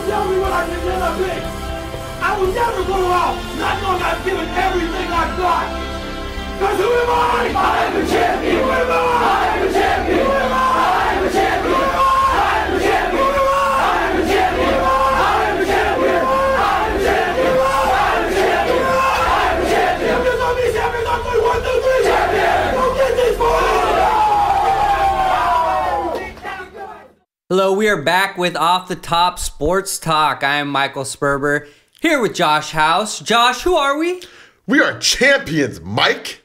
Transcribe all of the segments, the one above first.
tell me what I can never be. I will never go out not knowing I've given everything I've got. Because who am I? I am a champion. Who am I? I am a champion. Who am I? I am a champion. Who am I? I am a champion. Who am I? I am a champion. I am a champion. I am a champion. I am a champion. I am a champion. Champions on me, champions on me. 1, 2, 3, champion. Go get this boy. Hello, we are back with Off the Top Sports Talk. I am Michael Sperber, here with Josh House. Josh, who are we? We are champions, Mike.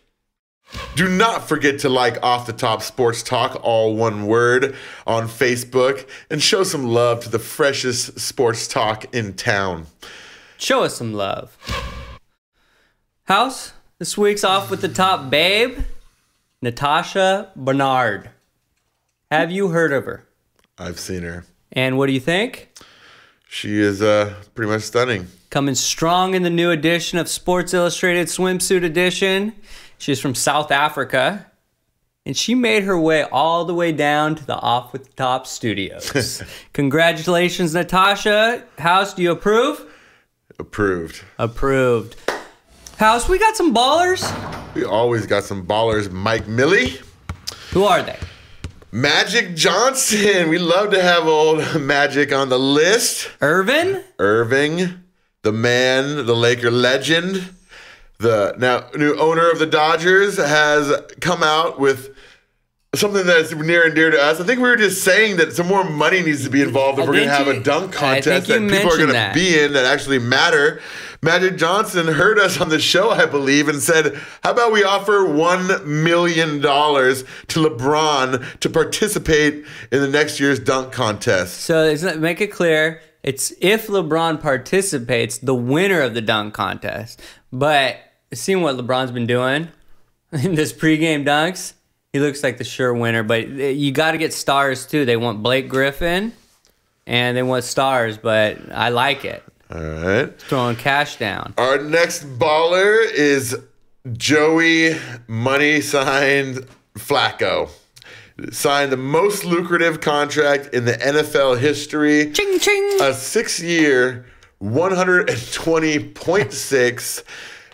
Do not forget to like Off the Top Sports Talk, all one word, on Facebook, and show some love to the freshest sports talk in town. Show us some love. House, this week's Off with the Top babe, Natasha Bernard. Have you heard of her? I've seen her. And what do you think? She is pretty much stunning. Coming strong in the new edition of Sports Illustrated Swimsuit Edition. She's from South Africa. And she made her way all the way down to the Off with the Top studios. Congratulations, Natasha. House, do you approve? Approved. Approved. House, we got some ballers. We always got some ballers. Mike Millie. Who are they? Magic Johnson. We love to have old Magic on the list. Irving, the man, the Laker legend, the now new owner of the Dodgers, has come out with something that's near and dear to us. I think we were just saying that some more money needs to be involved if we're going to have a dunk contest that people are going to be in that actually matter. Magic Johnson heard us on the show, I believe, and said, how about we offer $1 million to LeBron to participate in the next year's dunk contest? So make it clear, it's if LeBron participates, the winner of the dunk contest. But seeing what LeBron's been doing in this pregame dunks, he looks like the sure winner. But you got to get stars, too. They want Blake Griffin, and they want stars, but I like it. All right. Throwing cash down. Our next baller is Joey Money signed Flacco. Signed the most lucrative contract in the NFL history. Ching, ching. A 6-year, $120.6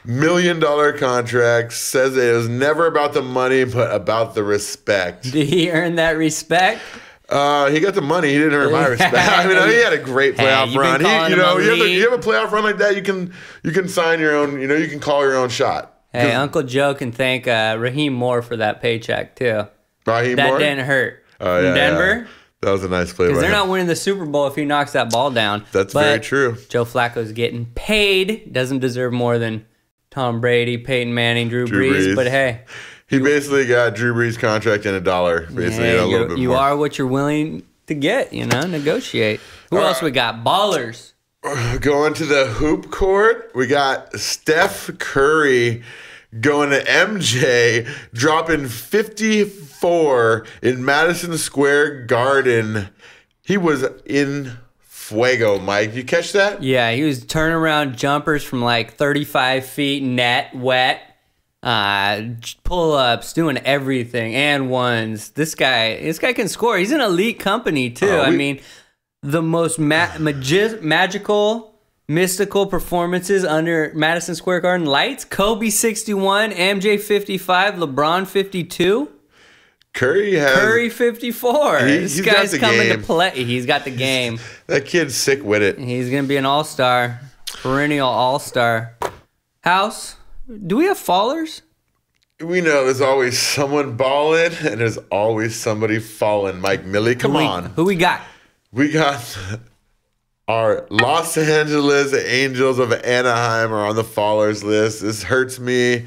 million contract. Says it was never about the money, but about the respect. Did he earn that respect? He got the money. He didn't earn my respect. I mean, he had a great playoff run. You have a playoff run like that, you can sign your own. You can call your own shot. Hey, Uncle Joe can thank Raheem Moore for that paycheck too. Raheem Moore? That didn't hurt. Oh yeah, Denver. Yeah. That was a nice play. Because they're not winning the Super Bowl if he knocks that ball down. That's very true. Joe Flacco's getting paid. Doesn't deserve more than Tom Brady, Peyton Manning, Drew Brees. But hey. He basically got Drew Brees' contract in $1, basically, a little bit more. You are what you're willing to get, negotiate. Who else we got? Ballers. Going to the hoop court, we got Steph Curry going to MJ, dropping 54 in Madison Square Garden. He was in fuego, Mike. You catch that? Yeah, he was turning around jumpers from like 35 feet, net, wet. Pull-ups, doing everything, and ones. This guy can score. He's an elite company too. I mean, the most magical, mystical performances under Madison Square Garden lights. Kobe 61, MJ 55, LeBron 52. Curry 54. This guy's coming to play. He's got the game. That kid's sick with it. He's gonna be an all-star, perennial all-star. House. Do we have fallers? We know there's always someone balling and there's always somebody falling. Mike Millie, come on. Who we got? We got our Los Angeles Angels of Anaheim are on the fallers list. This hurts me,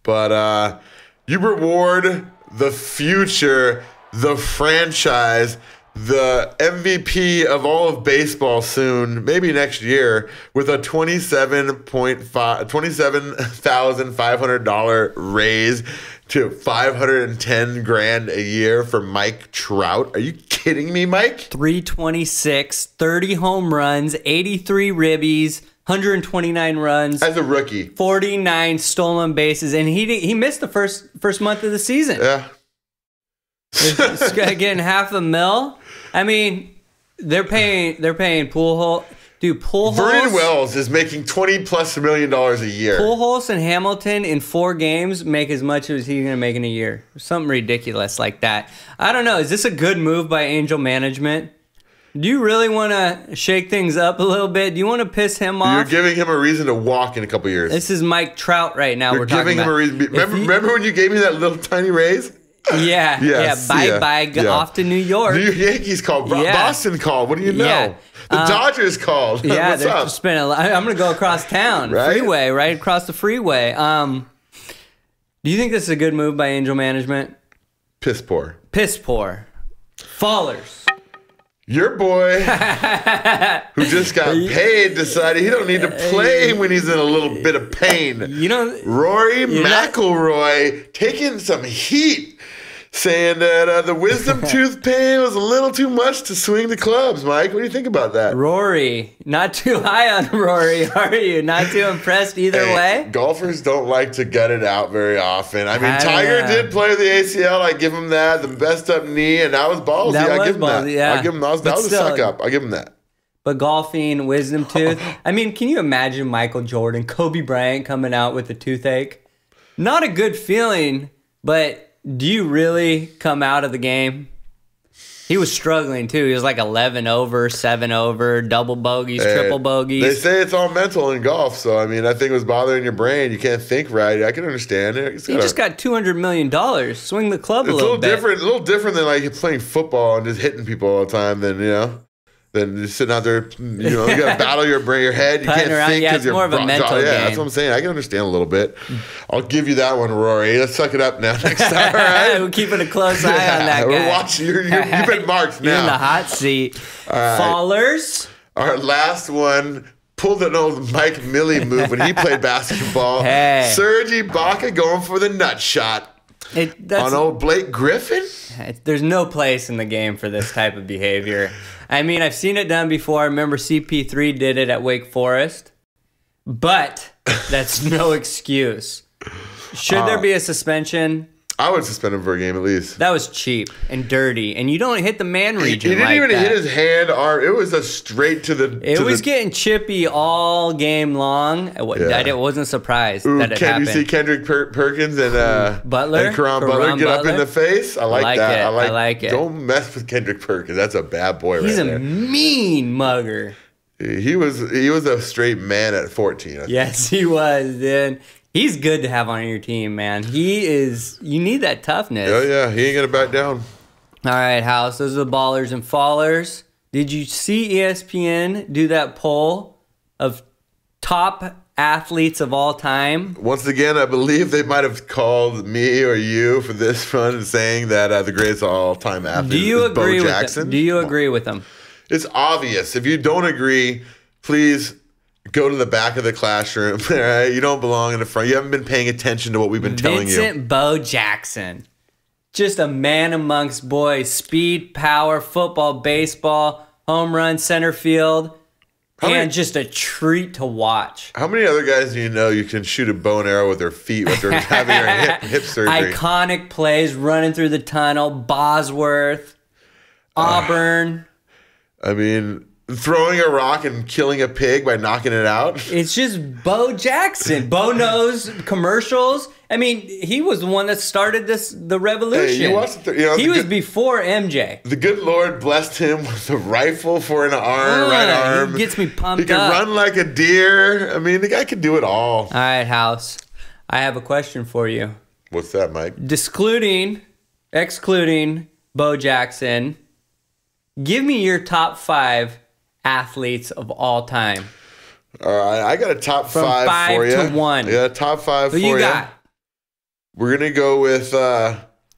but Hubert Ward, the future, the franchise, the MVP of all of baseball soon, maybe next year, with a $27,500 raise to $510,000 a year for Mike Trout. Are you kidding me, Mike? 326, 30 home runs, 83 ribbies, 129 runs as a rookie, 49 stolen bases, and he missed the first month of the season. Yeah. Getting $500,000. I mean, they're paying Pujols. Dude, Pujols. Vernon Wells is making $20+ million a year. Pujols and Hamilton in 4 games make as much as he's going to make in a year. Something ridiculous like that. I don't know. Is this a good move by Angel Management? Do you really want to shake things up a little bit? Do you want to piss him off? You're giving him a reason to walk in a couple years. This is Mike Trout right now. You're giving him a reason. Remember when you gave me that little tiny raise? Yeah. Yes, Bye. Off to New York. New Yankees called. Boston called. What do you know? Yeah. The Dodgers called. Yeah, What's they're up? spending a lot. I'm going to go across town. Right? Freeway, right across the freeway. Do you think this is a good move by Angel Management? Piss poor. Piss poor. Fallers. Your boy, who just got paid, decided he don't need to play when he's in a little bit of pain. You know, Rory McIlroy taking some heat, saying that the wisdom tooth pain was a little too much to swing the clubs. Mike, what do you think about that? Rory, not too high on Rory, are you? Not too impressed either way? Golfers don't like to gut it out very often. I mean, Tiger did play with the ACL. I give him that. The best up knee, and that was ballsy. I give him that. Yeah. I give him that. That was a suck up. I give him that. But golfing, wisdom tooth. I mean, can you imagine Michael Jordan, Kobe Bryant coming out with a toothache? Not a good feeling, but do you really come out of the game? He was struggling too. He was like 11 over, 7 over, double bogeys, triple bogeys. They say it's all mental in golf, so I mean, I think it was bothering your brain. You can't think right. I can understand it. He just got $200 million. Swing the club a little bit. Different, a little different than like playing football and just hitting people all the time. Than just sitting out there, you got to battle your brain, your head. You Putting can't around, think because it's more of a mental game. Yeah, that's what I'm saying. I can understand a little bit. I'll give you that one, Rory. Let's suck it up now. Next time, all right? We're keeping a close eye on that guy. We're watching. You've been marked now. You're in the hot seat. Right. Fallers. Our last one pulled an old Mike Millie move when he played basketball. Hey. Serge Ibaka going for the nut shot on old Blake Griffin. There's no place in the game for this type of behavior. I mean, I've seen it done before. I remember CP3 did it at Wake Forest. But that's no excuse. Should there be a suspension? I would suspend him for a game at least. That was cheap and dirty, and you don't hit the man region. He didn't even hit his hand, arm. It was a straight to the. It was getting chippy all game long. I wasn't surprised that it happened. Can you see Kendrick Perkins and Butler and Karan Butler get up in the face? I like that. I like it. Don't mess with Kendrick Perkins. That's a bad boy. He's right a there. mean mugger. He was a straight man at 14. Yes, he was. Then. He's good to have on your team, man. He is. You need that toughness. Oh, yeah. He ain't going to back down. All right, House. Those are the ballers and fallers. Did you see ESPN do that poll of top athletes of all time? Once again, I believe they might have called me or you for this one, saying that the greatest all-time athlete is Bo Jackson. Do you agree with them? It's obvious. If you don't agree, please go to the back of the classroom. All right? You don't belong in the front. You haven't been paying attention to what we've been telling you. Vincent Bo Jackson. Just a man amongst boys. Speed, power, football, baseball, home run, center field. Just a treat to watch. How many other guys do you know you can shoot a bow and arrow with their feet after having their hip surgery? Iconic plays, running through the tunnel, Bosworth, Auburn. I mean, throwing a rock and killing a pig by knocking it out. It's just Bo Jackson. Bo knows commercials. I mean, he was the one that started the revolution. Hey, you watched he was before MJ. The good Lord blessed him with a rifle for an arm, right arm. He gets me pumped up. He can run like a deer. I mean, the guy could do it all. All right, House. I have a question for you. What's that, Mike? Excluding Bo Jackson, give me your top 5 athletes of all time. All right, I got a top From 5 for you. 5 to 1. Yeah, top 5 for you. Who you got? We're gonna go with.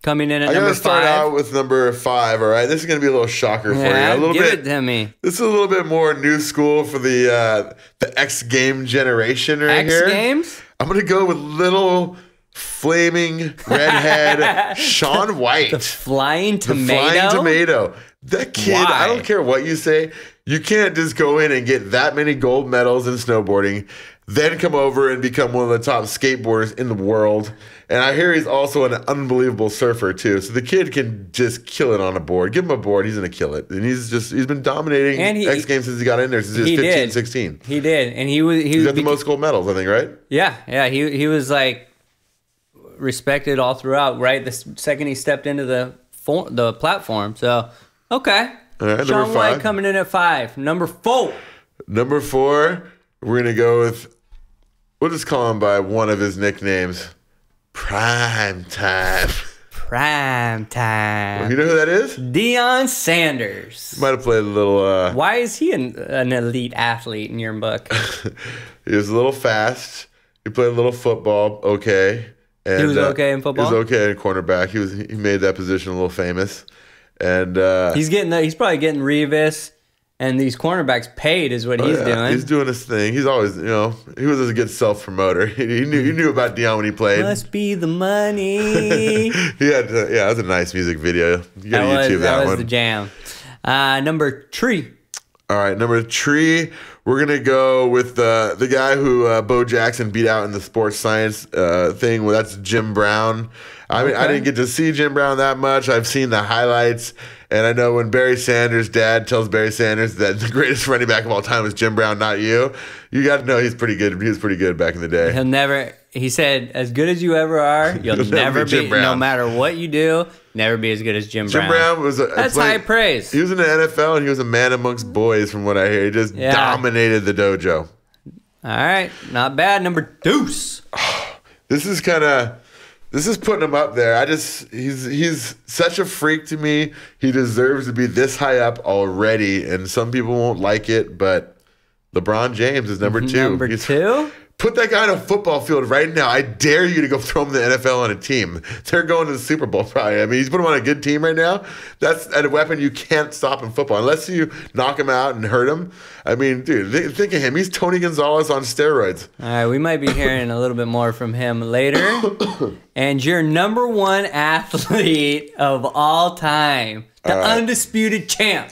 Coming in at number 5. I'm gonna start out with number 5. All right, this is gonna be a little shocker for you. A little give bit. It to me. This is a little bit more new school for the X game generation right here. X Games. I'm gonna go with little flaming redhead Shaun White. The flying tomato. The flying tomato. That kid, Why? I don't care what you say. You can't just go in and get that many gold medals in snowboarding, then come over and become one of the top skateboarders in the world. And I hear he's also an unbelievable surfer too. So the kid can just kill it on a board. Give him a board, he's gonna kill it. And he's been dominating X Games since he got in there, since he was 15, 16. He did, and he got the most gold medals, I think, right? Yeah. He was like respected all throughout. Right, the second he stepped into the platform. So okay, all right, Shaun number 5. White coming in at 5. Number 4. Number 4, we're gonna go with. We'll just call him by one of his nicknames, Prime Time. Prime Time. You know who that is? Deion Sanders. Might have played a little. Why is he an elite athlete in your book? He was a little fast. He played a little football. Okay. And, he was okay in football. He was okay in cornerback. He made that position a little famous. And he's probably getting Revis. And these cornerbacks paid is what he's doing. He's doing his thing. He's always, he was a good self-promoter. He knew about Deion when he played. Must be the money. That was a nice music video. You gotta YouTube that one. That was the jam. Number 3. All right, number 3, we're gonna go with the guy who Bo Jackson beat out in the sports science thing. Well, that's Jim Brown. I mean, I didn't get to see Jim Brown that much. I've seen the highlights, and I know when Barry Sanders' dad tells Barry Sanders that the greatest running back of all time is Jim Brown, not you. You got to know he's pretty good. He was pretty good back in the day. He said, as good as you ever are, you'll never be Jim Brown. No matter what you do, never be as good as Jim Brown. Jim Brown was that's high praise. He was in the NFL, and he was a man amongst boys, from what I hear. He just dominated the dojo. All right, not bad. Number 2. This is putting him up there. He's such a freak to me. He deserves to be this high up already, and some people won't like it, but LeBron James is number 2. Number 2? Put that guy on a football field right now. I dare you to go throw him to the NFL on a team. They're going to the Super Bowl probably. I mean, he's put him on a good team right now. That's a weapon you can't stop in football unless you knock him out and hurt him. I mean, dude, think of him. He's Tony Gonzalez on steroids. All right, we might be hearing a little bit more from him later. And your number 1 athlete of all time, the undisputed champ.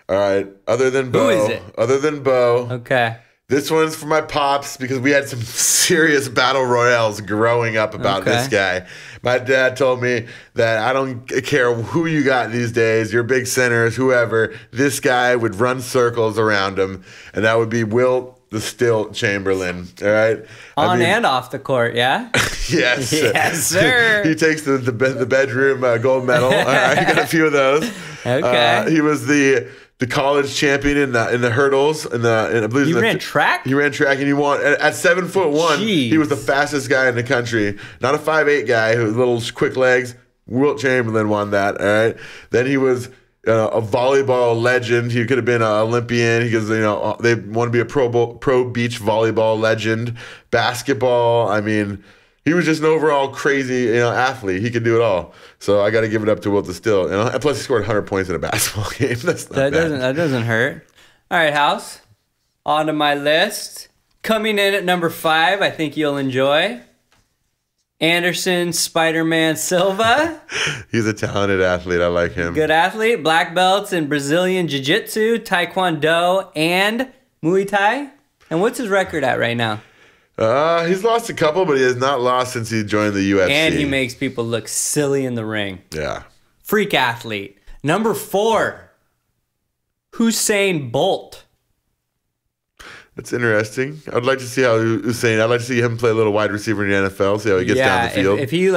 All right, other than Bo. Who is it? Other than Bo. Okay. This one's for my pops because we had some serious battle royales growing up about this guy. My dad told me that I don't care who you got these days, your big centers, whoever, this guy would run circles around him, and that would be Wilt the Stilt Chamberlain. All right? And off the court, yeah? Yes. Yes, sir. He takes the bedroom gold medal. All right, he got a few of those. Okay. He was the college champion in the hurdles. I believe he ran track? He ran track, and he won. At 7'1", Jeez. he was the fastest guy in the country. Not a 5'8" guy who had little quick legs. Wilt Chamberlain won that, all right? Then he was a volleyball legend. He could have been an Olympian. Because they want to be a pro beach volleyball legend. Basketball, I mean, he was just an overall crazy athlete. He could do it all. So I got to give it up to Wilt the Stilt. And plus, he scored 100 points in a basketball game. That's not bad. That doesn't hurt. All right, House. On to my list. Coming in at number 5, I think you'll enjoy. Anderson Spider-Man Silva. He's a talented athlete. I like him. Good athlete. Black belts in Brazilian Jiu-Jitsu, Taekwondo, and Muay Thai. And what's his record at right now? He's lost a couple, but he has not lost since he joined the UFC. And he makes people look silly in the ring. Yeah. Freak athlete. Number 4, Usain Bolt. That's interesting. I'd like to see how I'd like to see him play a little wide receiver in the NFL, see how he gets down the field. If he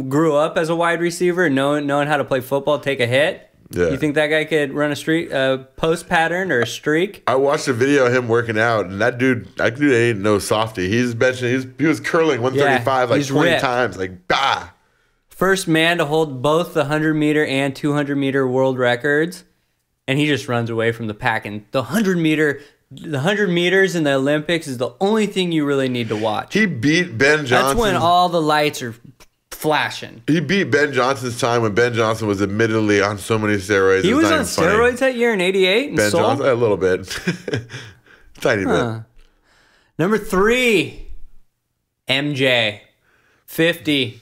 grew up as a wide receiver, knowing how to play football, take a hit, you think that guy could run a post pattern or a streak? I watched a video of him working out, and that dude ain't no softy. He was curling 135 20 ripped. times, bah. First man to hold both the 100-meter and 200-meter world records, and he just runs away from the pack. And the 100 meters in the Olympics is the only thing you really need to watch. He beat Ben Johnson. That's when all the lights are flashing. He beat Ben Johnson's time when Ben Johnson was admittedly on so many steroids. He was on steroids that year in '88. Ben Johnson, a little bit, tiny bit. Number 3, MJ, 50.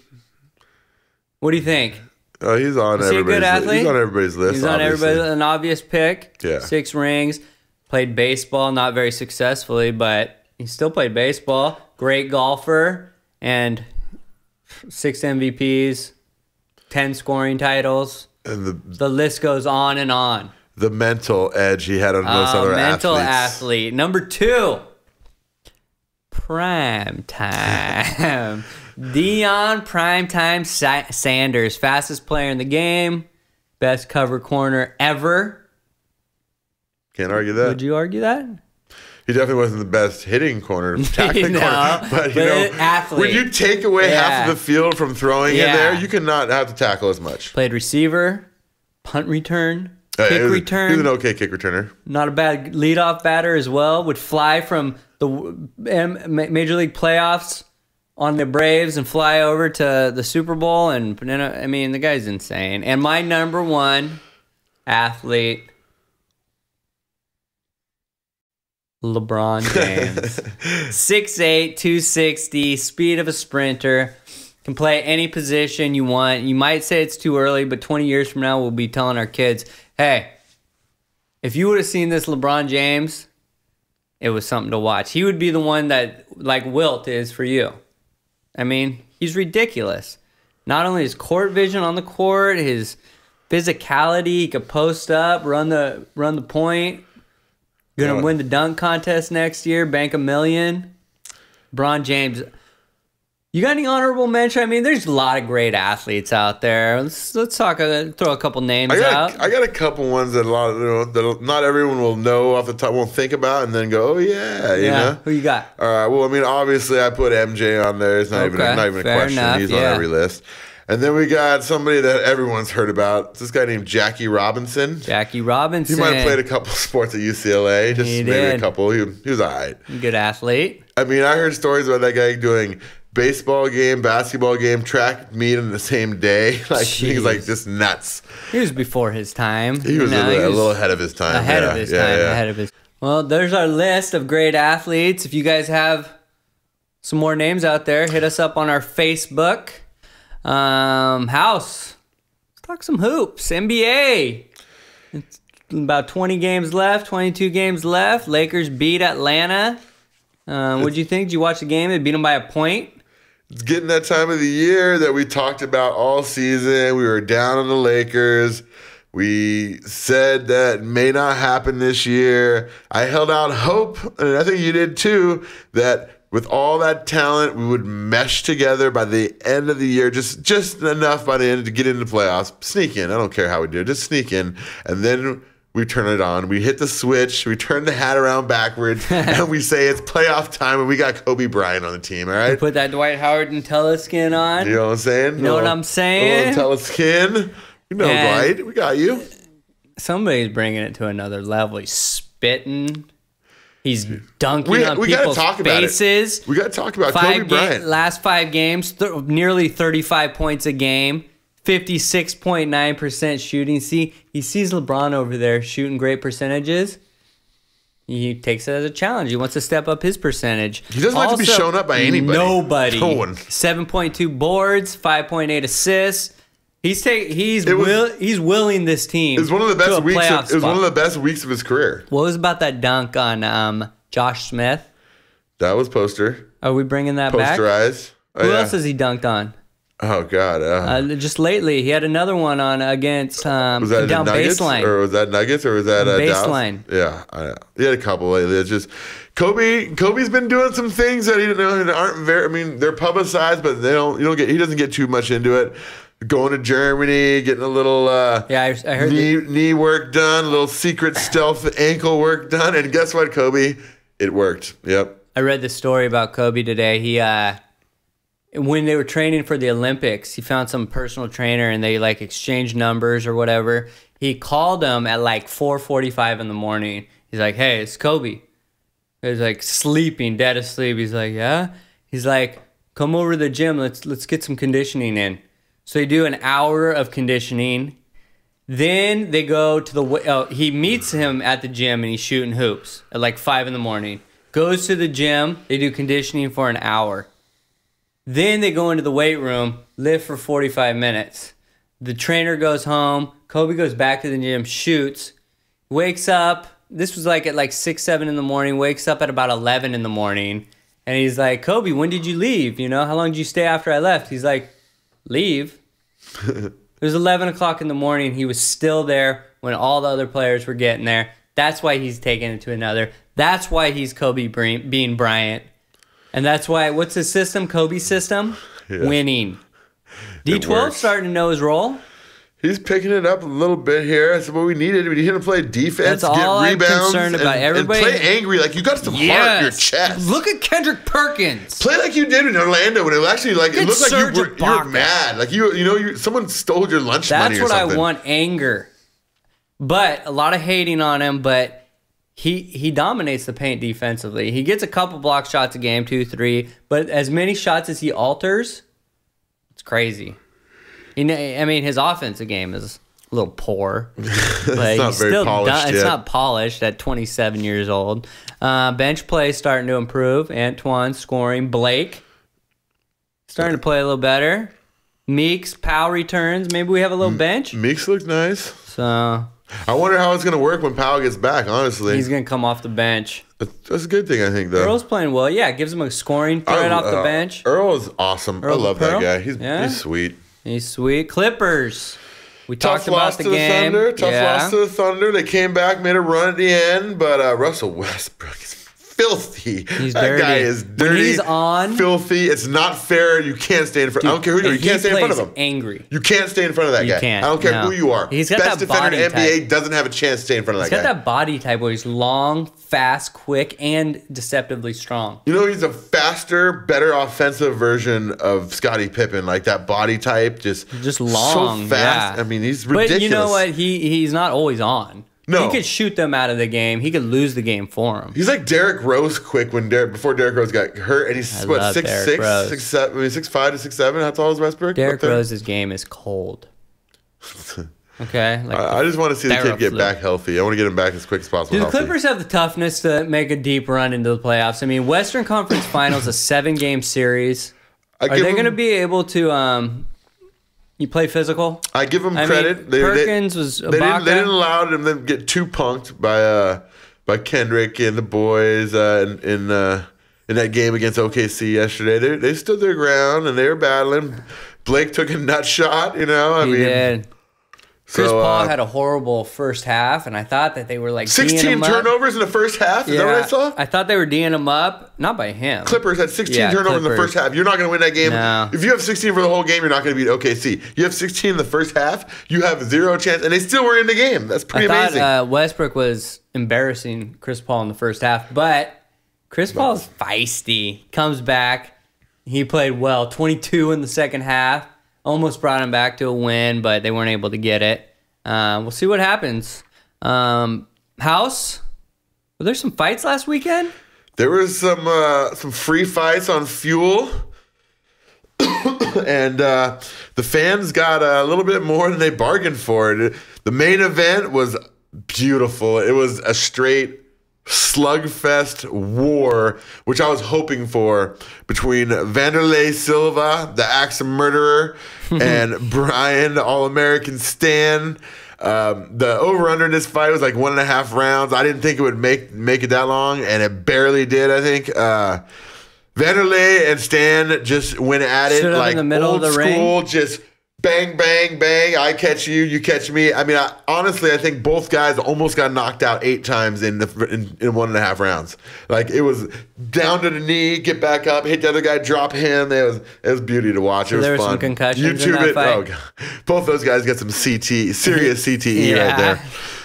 What do you think? Oh, he's on Is he a good athlete? He's on everybody's list. He's on obviously. everybody's, an obvious pick. Yeah. 6 rings. Played baseball, not very successfully, but he still played baseball. Great golfer, and 6 MVPs, 10 scoring titles. And The list goes on and on. the mental edge he had on most other Mental athletes. athlete. Number 2, prime time. Deion Primetime Sanders, fastest player in the game, best cover corner ever. Can't argue that. Would you argue that? He definitely wasn't the best hitting corner, tackling No, corner. But, you know, athlete. when you take away half Yeah. of the field from throwing in Yeah. there, you cannot have to tackle as much. Played receiver, punt return, kick He was return. an okay kick returner. Not a bad leadoff batter as well. Would fly from the Major League playoffs on the Braves and fly over to the Super Bowl. And I mean, the guy's insane. And my number 1 athlete, LeBron James. 6'8", 260, speed of a sprinter. Can play any position you want. You might say it's too early, but 20 years from now, we'll be telling our kids, hey, if you would have seen this LeBron James, it was something to watch. He would be the one that, like Wilt is for you. I mean, he's ridiculous. Not only his court vision on the court, his physicality, he could post up, run the point. Gonna win the dunk contest next year, bank $1 million. LeBron James. You got any honorable mention? I mean, there's a lot of great athletes out there. Let's talk. Throw a couple names out. I got a couple ones that that not everyone will know off the top, won't think about, and then go, oh yeah, you know. Who you got? All right. Well, I mean, obviously, I put MJ on there. It's not even a fair question. enough, He's on yeah. every list. And then we got somebody that everyone's heard about. It's this guy named Jackie Robinson. Jackie Robinson. He might have played a couple sports at UCLA. Just He maybe did. a couple. He was all right. Good athlete. I mean, I heard stories about that guy doing baseball game, basketball game, track meet in the same day. Like he's like just nuts. He was before his time. He was a little ahead of his time. Ahead of his. Well, there's our list of great athletes. If you guys have some more names out there, hit us up on our Facebook house. Let's talk some hoops. NBA. It's about 20 games left, 22 games left. Lakers beat Atlanta. What'd you think? Did you watch the game? They beat them by a point. It's getting that time of the year that we talked about all season. We were down on the Lakers. We said that may not happen this year. I held out hope, and I think you did too, that with all that talent, we would mesh together by the end of the year, just enough by the end to get into the playoffs. Sneak in. I don't care how we do it. Just sneak in. And then we turn it on. We hit the switch. We turn the hat around backwards, and we say it's playoff time, and we got Kobe Bryant on the team, all right? Put that Dwight Howard Nutella skin on. You know what I'm saying? You know what I'm saying? Tell us, skin. You know, And- Dwight. We got you. Somebody's bringing it to another level. He's spitting. He's dunking on we gotta people's talk about it. faces. We got to talk about Kobe Bryant. Last 5 games, nearly 35 points a game, 56.9% shooting. See, he sees LeBron over there shooting great percentages. He takes it as a challenge. He wants to step up his percentage. He doesn't like to be shown up by anybody. Nobody. No one. 7.2 boards, 5.8 assists. He's willing this team. It was one of the best to a weeks. playoff It was one of spot. the best weeks of his career. What was about that dunk on Josh Smith? That was poster. Are we bringing that back? Posterized. Oh, Who yeah. else has he dunked on? Oh God. Just lately, he had another one on against Was that down Nuggets baseline. or was that Nuggets or was that Baseline. Dallas? Yeah, he had a couple lately. It's just Kobe's been doing some things that aren't very. I mean, they're publicized, but he doesn't get too much into it. Going to Germany, getting a little I heard knee work done, a little secret stealth ankle work done, and guess what, Kobe? It worked. Yep. I read the story about Kobe today. He when they were training for the Olympics, he found some personal trainer and they like exchanged numbers or whatever. He called him at like 4:45 in the morning. He's like, "Hey, it's Kobe." He's like sleeping, dead asleep. He's like, "Yeah." He's like, "Come over to the gym. Let's get some conditioning in." So they do an hour of conditioning. Then they go to he meets him at the gym and he's shooting hoops at like 5 in the morning. Goes to the gym. They do conditioning for an hour. Then they go into the weight room, lift for 45 minutes. The trainer goes home. Kobe goes back to the gym, shoots, wakes up. This was like at like 6, 7 in the morning. Wakes up at about 11 in the morning. And he's like, Kobe, when did you leave? You know, how long did you stay after I left? He's like, leave? It was 11 o'clock in the morning. He was still there when all the other players were getting there. That's why he's taking it to another. That's why he's Kobe Bean Bryant. And that's why, what's his system? Kobe's system? Yeah. Winning. D12 starting to know his role. He's picking it up a little bit here. That's what we needed. We needed him to play defense, That's all get rebounds, I'm concerned about. Everybody, and play angry. Like, you got some heart in your chest. Look at Kendrick Perkins. Play like you did in Orlando when it was actually like, it looked like you were mad. Like, someone stole your lunch money or something. That's what I want, anger. But a lot of hating on him, but he dominates the paint defensively. He gets a couple block shots a game, 2, 3, but as many shots as he alters, it's crazy. I mean, his offensive game is a little poor. But it's not very polished It's not polished at 27 years old. Bench play starting to improve. Antoine scoring. Blake starting to play a little better. Meeks, Powell returns. Maybe we have a little bench. Meeks looked nice. So I wonder how it's going to work when Powell gets back, honestly. He's going to come off the bench. That's a good thing, I think, though. Earl's playing well. Yeah, it gives him a scoring threat off the bench. Earl is awesome. I love that guy. He's sweet. He's sweet. Clippers. We Tough talked about the game. Tough loss to the Thunder. They came back, made a run at the end, but Russell Westbrook is filthy. He's that dirty. Guy is dirty. When he's on, filthy. It's not fair. You can't stay in front. I don't care who you are. You can't stay in front of him. Angry. You can't stay in front of that guy. You can't. I don't care who you are. He's got Best that defender body in the NBA type. doesn't have a chance to stay in front of that guy. He's got that body type where he's long, fast, quick, and deceptively strong. You know, he's a faster, better offensive version of Scottie Pippen. Like that body type, just long, so fast. Yeah. I mean, he's ridiculous. But you know what? He's not always on. No. He could shoot them out of the game. He could lose the game for him. He's like Derrick Rose quick before Derrick Rose got hurt, and he's 6'6", 6'7", 6'5" to 6'7". How tall is Westbrook? Derrick Rose's game is cold. Okay, I just want to see the kid get back healthy. I want to get him back as quick as possible. Do the Clippers have the toughness to make a deep run into the playoffs? I mean, Western Conference Finals, a 7-game series. Are they going to be able to? You play physical? I give them credit. Perkins was they didn't allow them to get too punked by Kendrick and the boys in that game against OKC yesterday. They stood their ground and they were battling. Blake took a nut shot, He did. Chris Paul had a horrible first half, and I thought that they were like 16 turnovers in the first half. Is that what I saw? I thought they were D'ing him up, not by him. Clippers had 16 turnovers in the first half. You're not going to win that game. No. If you have 16 for the whole game, you're not going to beat OKC. You have 16 in the first half, you have 0 chance, and they still were in the game. That's pretty amazing. I thought Westbrook was embarrassing Chris Paul in the first half, but Chris Paul's feisty. Comes back. He played well. 22 in the second half. Almost brought him back to a win, but they weren't able to get it. We'll see what happens. House, were there some fights last weekend? There was some free fights on Fuel. And the fans got a little bit more than they bargained for. The main event was beautiful. It was a straight slugfest war, which I was hoping for, between Vanderlei Silva, the axe murderer, and Brian, the All-American Stan. The over-under in this fight was like 1.5 rounds. I didn't think it would make it that long, and it barely did, I think. Vanderlei and Stan just went at it like in the middle old of the school, ring. just bang, bang, bang. I catch you, you catch me. I mean, honestly, I think both guys almost got knocked out 8 times in 1.5 rounds. Like, it was down to the knee, get back up, hit the other guy, drop him. It was beauty to watch. It was there fun. Were some concussions YouTube in that it. fight. Oh, God. Both those guys got some serious CTE Yeah. right there.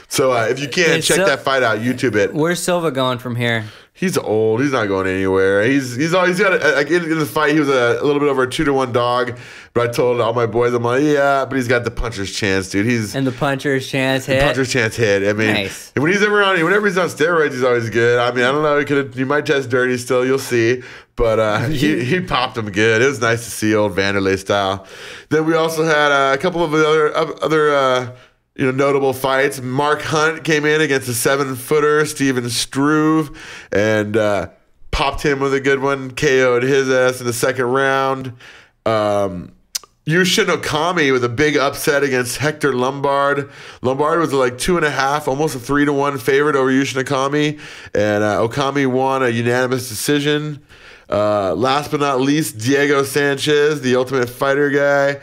So if you can, check that fight out. YouTube it. Where's Silva going from here? He's old. He's not going anywhere. He's always got in the fight. He was a little bit over a 2-1 dog. But I told all my boys, I'm like, yeah, but he's got the puncher's chance, dude. And the puncher's chance hit. Puncher's chance hit. I mean, nice. Whenever he's on steroids, he's always good. I mean, I don't know. He might test dirty still. You'll see. But he popped him good. It was nice to see old Vanderlei style. Then we also had a couple of other notable fights. Mark Hunt came in against a 7-footer, Steven Struve, and popped him with a good one. KO'd his ass in the second round. Yushin Okami with a big upset against Hector Lombard. Lombard was like 2.5, almost a 3-1 favorite over Yushin Okami. And Okami won a unanimous decision. Last but not least, Diego Sanchez, the Ultimate Fighter guy,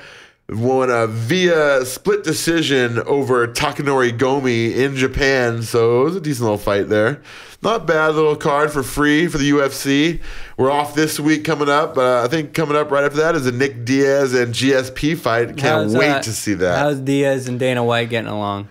won via split decision over Takanori Gomi in Japan. So it was a decent little fight there. Not bad little card for free for the UFC. We're off this week coming up. I think coming up right after that is a Nick Diaz and GSP fight. Can't wait to see that. How's Diaz and Dana White getting along?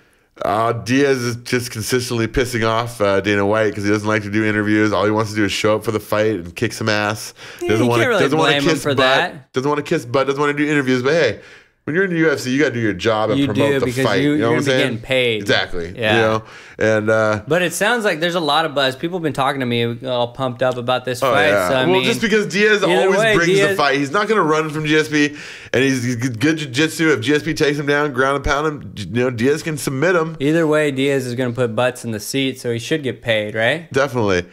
Diaz is just consistently pissing off Dana White because he doesn't like to do interviews. All he wants to do is show up for the fight and kick some ass. Doesn't want to kiss butt. that. Doesn't want to kiss butt. Doesn't want to do interviews. But hey, when you're in the UFC, you got to do your job and promote the fight. You're you know what going I'm to be saying? getting paid. Exactly. Yeah. You know? And but it sounds like there's a lot of buzz. People have been talking to me all pumped up about this fight. Yeah. So, I mean, just because Diaz always brings the fight. He's not going to run from GSP, and he's good jiu-jitsu. If GSP takes him down, ground and pound him, Diaz can submit him. Either way, Diaz is going to put butts in the seat, so he should get paid, right? Definitely.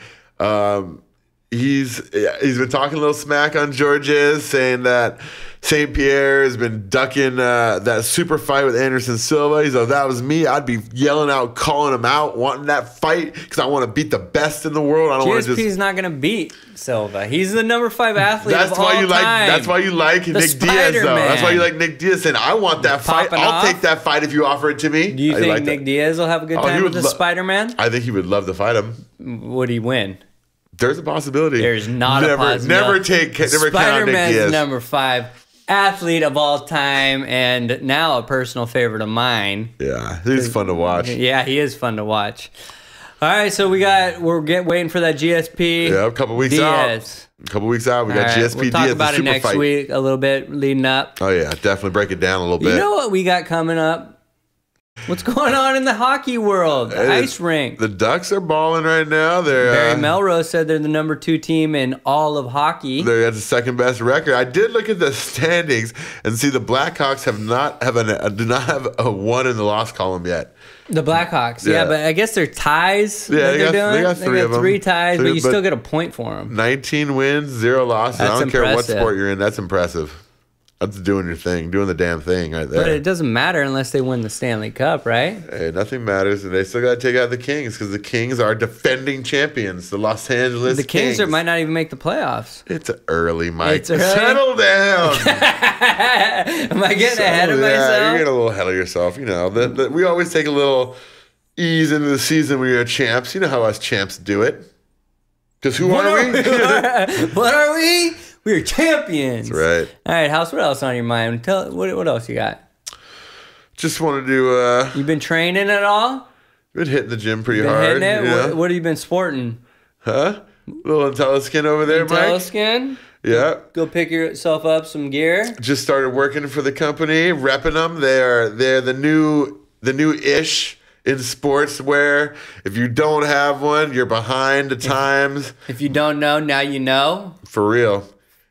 He's been talking a little smack on Georges, saying that St. Pierre has been ducking that super fight with Anderson Silva. He's like, if that was me, I'd be yelling out, calling him out, wanting that fight because I want to beat the best in the world. I don't want to just. GSP's not going to beat Silva. He's the number 5 athlete That's of why all you time. That's why you like Nick Diaz, though. Spider-Man. That's why you like Nick Diaz saying, I want that fight. I'll take that fight if you offer it to me. Do you think Nick Diaz will have a good time with the Spider-Man? I think he would love to fight him. Would he win? There's a possibility. There's not a possibility. Never count on Nick Diaz. Spider-Man's number 5 athlete of all time and now a personal favorite of mine. Yeah, he's fun to watch. Yeah, he is fun to watch. All right, so we're waiting for that GSP. Yeah, a couple weeks Diaz. out. A couple weeks out, we got GSP We'll talk Diaz. about it next week a little bit leading up. Oh yeah, definitely break it down a little bit. You know what we got coming up? What's going on in the hockey world? The ice rink. The Ducks are balling right now. Barry Melrose said they're the number 2 team in all of hockey. They're at the second best record. I did look at the standings and see the Blackhawks do not have a 1 in the loss column yet. The Blackhawks, yeah, but I guess they're ties. Yeah, they got 3 of them. 3 ties, but you still get a point for them. 19 wins, 0 losses. That's I don't care what impressive. sport you're in. That's impressive. That's doing your thing, doing the damn thing right there. But it doesn't matter unless they win the Stanley Cup, right? Hey, nothing matters, and they still got to take out the Kings because the Kings are defending champions, the Los Angeles The Kings Kings. might not even make the playoffs. It's early, Mike. It's early? Settle down. Am I getting ahead of myself? You're getting a little ahead of yourself. You know, we always take a little ease into the season when you're champs. You know how us champs do it. Because who are we? What are we? We're champions. That's right. All right, House, what else on your mind? Tell what else you got? Just wanted to. You been training at all? Been hitting the gym pretty Been hard. hitting it? You know? What have you been sporting? Huh? Little IntelliSkin over there, Mike. IntelliSkin? Yeah. Go pick yourself up some gear. Just started working for the company, repping them. They're the new ish in sportswear. If you don't have one, you're behind the times. If you don't know, now you know. For real.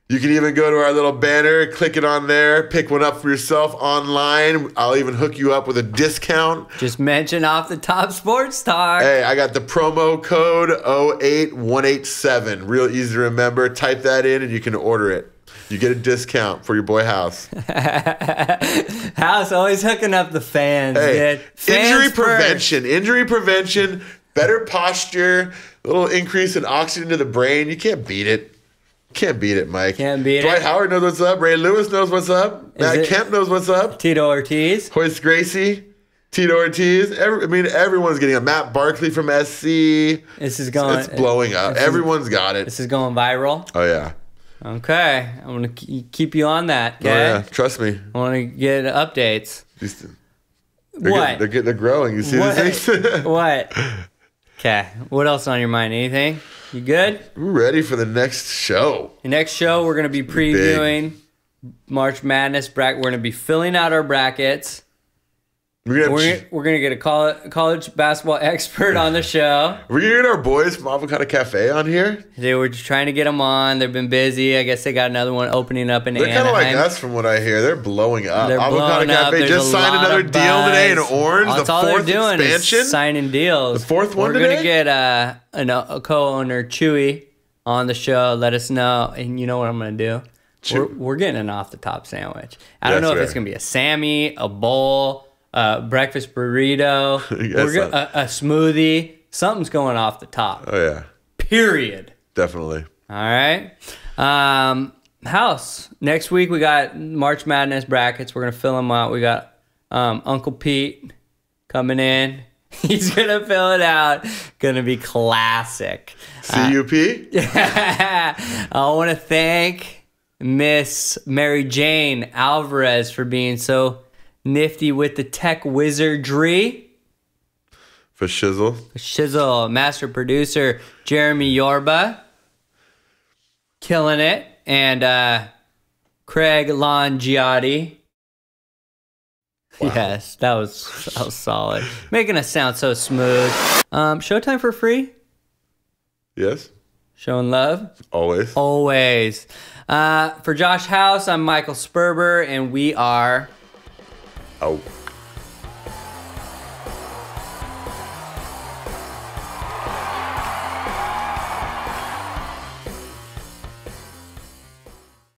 You can even go to our little banner, click it on there, pick one up for yourself online. I'll even hook you up with a discount. Just mention Off the Top Sports Talk. Hey, I got the promo code 08187. Real easy to remember. Type that in and you can order it. You get a discount for your boy House. House always hooking up the fans. Hey, Dude. Fans injury prevention, better posture, a little increase in oxygen to the brain. You can't beat it. Can't beat it, Mike. Can't beat Dwight it. Howard knows what's up. Ray Lewis knows what's up. Matt Kemp knows what's up. Tito Ortiz. Hoist Gracie. Tito Ortiz. Everyone's getting it. Matt Barkley from SC. This is going. It's blowing up. Everyone's got it. This is going viral. Oh, yeah. Okay, I'm gonna keep you on that. Okay. Oh, yeah. Trust me. I want to get updates. What? They're growing. You see these things? What? Okay. What else on your mind? Anything? You good? We're ready for the next show. The next show, we're going to be previewing March Madness bracket. We're going to be filling out our brackets. We're gonna get a college basketball expert on the show. We're gonna get our boys from Avocado Cafe on here. They were just trying to get them on. They've been busy. I guess they got another one opening up in Anaheim. They're kind of like us from what I hear. They're blowing up. They're Avocado blowing up. Cafe There's just a signed lot another of deal today in buzz. Orange. That's the all fourth they're doing expansion. is signing deals. The fourth one We're today? gonna get a co-owner Chewy on the show. Let us know, and you know what I'm gonna do. we're getting an off the top sandwich. I don't know if it's gonna be a Sammy, a bowl, breakfast burrito, a smoothie. Something's going off the top. Oh yeah. Period. Definitely. All right. House. Next week we got March Madness brackets. We're gonna fill them out. We got Uncle Pete coming in. He's gonna fill it out. Gonna be classic. CUP. I want to thank Miss Mary Jane Alvarez for being so nifty with the tech wizardry. For Shizzle. Shizzle, master producer Jeremy Yorba, killing it, and Craig Longiotti. Wow. Yes, that was solid. Making us sound so smooth. Showtime for free? Yes. Showing love? Always. Always. For Josh House, I'm Michael Sperber, and we are... out.